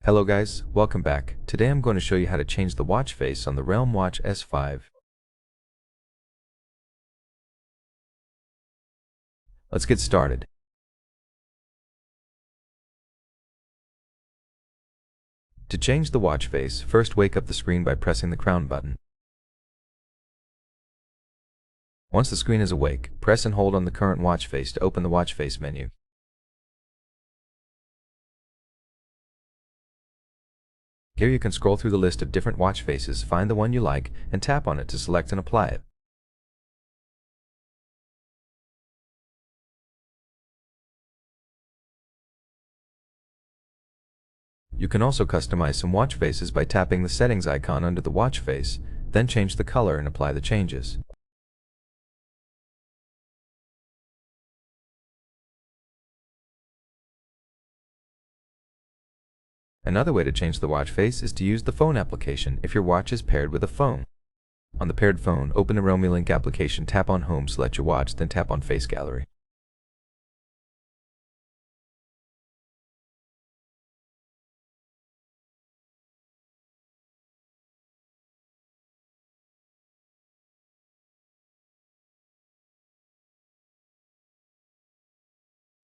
Hello guys, welcome back. Today I'm going to show you how to change the watch face on the REALME Watch S5. Let's get started. To change the watch face, first wake up the screen by pressing the crown button. Once the screen is awake, press and hold on the current watch face to open the watch face menu. Here you can scroll through the list of different watch faces, find the one you like, and tap on it to select and apply it. You can also customize some watch faces by tapping the settings icon under the watch face, then change the color and apply the changes. Another way to change the watch face is to use the phone application if your watch is paired with a phone. On the paired phone, open the REALME Link application, tap on Home, select your watch, then tap on Face Gallery.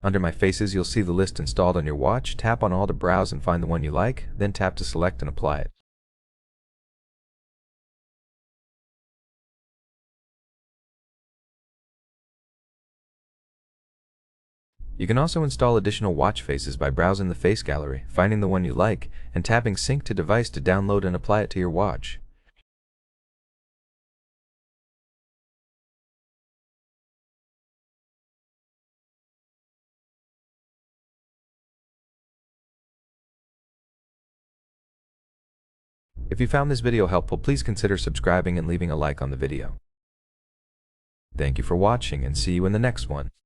Under My Faces, you'll see the list installed on your watch. Tap on all to browse and find the one you like, then tap to select and apply it. You can also install additional watch faces by browsing the Face Gallery, finding the one you like, and tapping Sync to Device to download and apply it to your watch. If you found this video helpful, please consider subscribing and leaving a like on the video. Thank you for watching and see you in the next one.